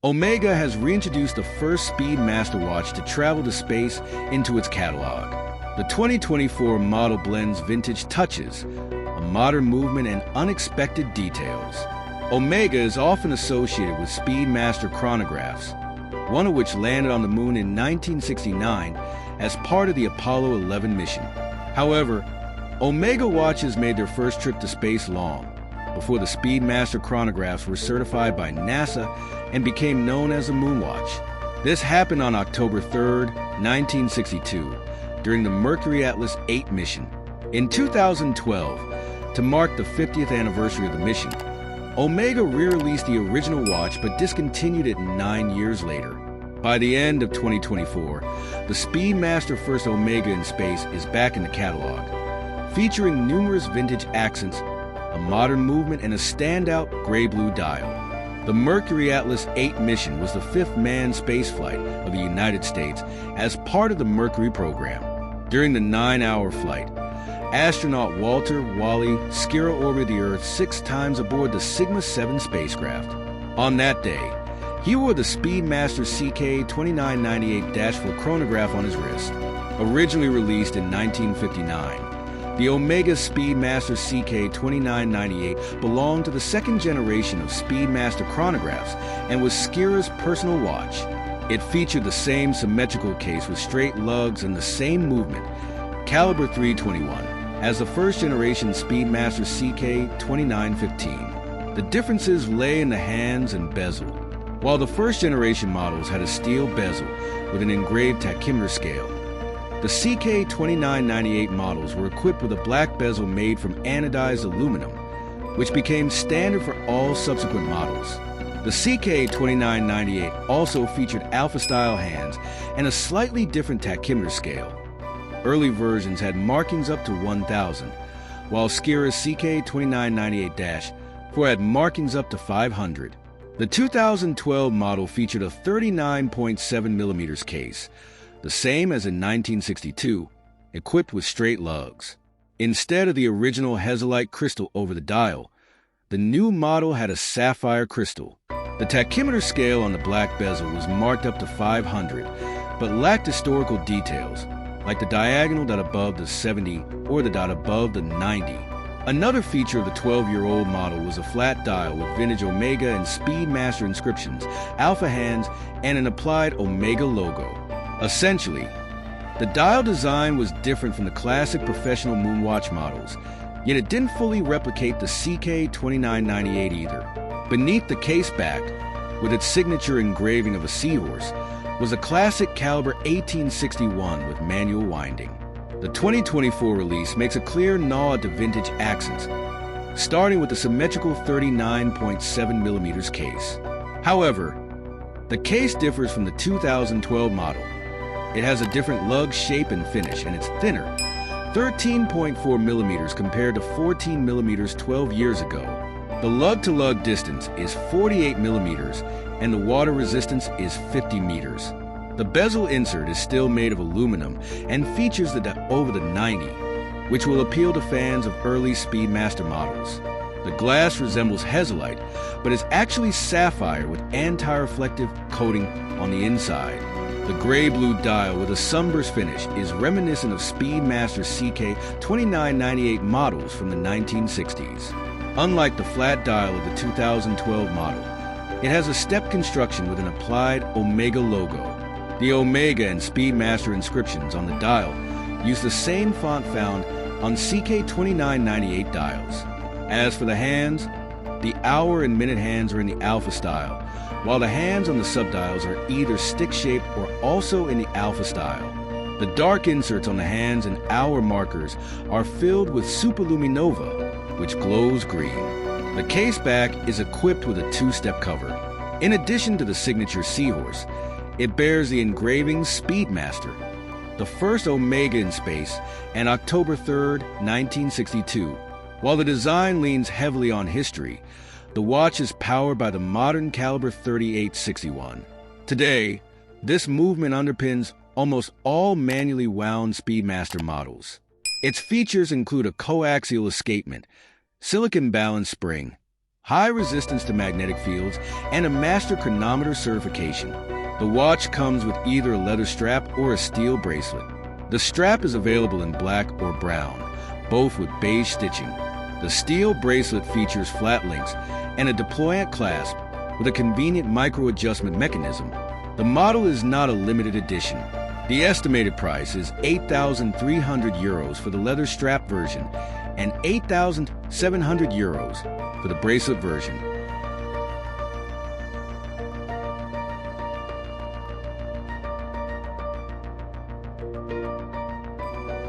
Omega has reintroduced the first Speedmaster watch to travel to space into its catalog. The 2024 model blends vintage touches, a modern movement, and unexpected details. Omega is often associated with Speedmaster chronographs, one of which landed on the moon in 1969 as part of the Apollo 11 mission. However, Omega watches made their first trip to space long before the Speedmaster chronographs were certified by NASA and became known as the Moonwatch. This happened on October 3, 1962, during the Mercury-Atlas 8 mission. In 2012, to mark the 50th anniversary of the mission, Omega re-released the original watch but discontinued it 9 years later. By the end of 2024, the Speedmaster First Omega in Space is back in the catalog, featuring numerous vintage accents, a modern movement, and a standout gray-blue dial. The Mercury-Atlas 8 mission was the fifth manned spaceflight of the United States as part of the Mercury program. During the 9-hour flight, astronaut Walter Wally Schirra orbited the Earth 6 times aboard the Sigma 7 spacecraft. On that day, he wore the Speedmaster CK-2998-4 chronograph on his wrist. Originally released in 1959, the Omega Speedmaster CK-2998 belonged to the second generation of Speedmaster chronographs and was Schirra's personal watch. It featured the same symmetrical case with straight lugs and the same movement, caliber 321, as the first-generation Speedmaster CK-2915. The differences lay in the hands and bezel. While the first-generation models had a steel bezel with an engraved tachymeter scale, the CK-2998 models were equipped with a black bezel made from anodized aluminum, which became standard for all subsequent models. The CK-2998 also featured alpha-style hands and a slightly different tachymeter scale. Early versions had markings up to 1,000, while Schirra's CK-2998-4 had markings up to 500. The 2012 model featured a 39.7mm case, the same as in 1962, equipped with straight lugs. Instead of the original Hesalite crystal over the dial, the new model had a sapphire crystal. The tachymeter scale on the black bezel was marked up to 500, but lacked historical details, like the diagonal dot above the 70 or the dot above the 90. Another feature of the 12-year-old model was a flat dial with vintage Omega and Speedmaster inscriptions, alpha hands, and an applied Omega logo. Essentially, the dial design was different from the classic professional Moonwatch models, yet it didn't fully replicate the CK-2998 either. Beneath the case back, with its signature engraving of a seahorse, was a classic caliber 1861 with manual winding. The 2024 release makes a clear nod to vintage accents, starting with the symmetrical 39.7mm case. However, the case differs from the 2012 model. It has a different lug shape and finish, and it's thinner, 13.4mm compared to 14mm 12 years ago. The lug-to-lug distance is 48mm, and the water resistance is 50 meters. The bezel insert is still made of aluminum and features the over the 90, which will appeal to fans of early Speedmaster models. The glass resembles Hesalite, but is actually sapphire with anti-reflective coating on the inside. The gray-blue dial with a sunburst finish is reminiscent of Speedmaster CK-2998 models from the 1960s. Unlike the flat dial of the 2012 model, it has a step construction with an applied Omega logo. The Omega and Speedmaster inscriptions on the dial use the same font found on CK-2998 dials. As for the hands, the hour and minute hands are in the alpha style, while the hands on the subdials are either stick-shaped or also in the alpha style. The dark inserts on the hands and hour markers are filled with superluminova, which glows green. The case back is equipped with a 2-step cover. In addition to the signature seahorse, it bears the engraving Speedmaster, the first Omega in space, and October 3, 1962. While the design leans heavily on history, the watch is powered by the modern caliber 3861. Today, this movement underpins almost all manually wound Speedmaster models. Its features include a coaxial escapement, silicon balance spring, high resistance to magnetic fields, and a master chronometer certification. The watch comes with either a leather strap or a steel bracelet. The strap is available in black or brown, both with beige stitching. The steel bracelet features flat links and a deployant clasp with a convenient micro-adjustment mechanism. The model is not a limited edition. The estimated price is €8,300 for the leather strap version and €8,700 for the bracelet version.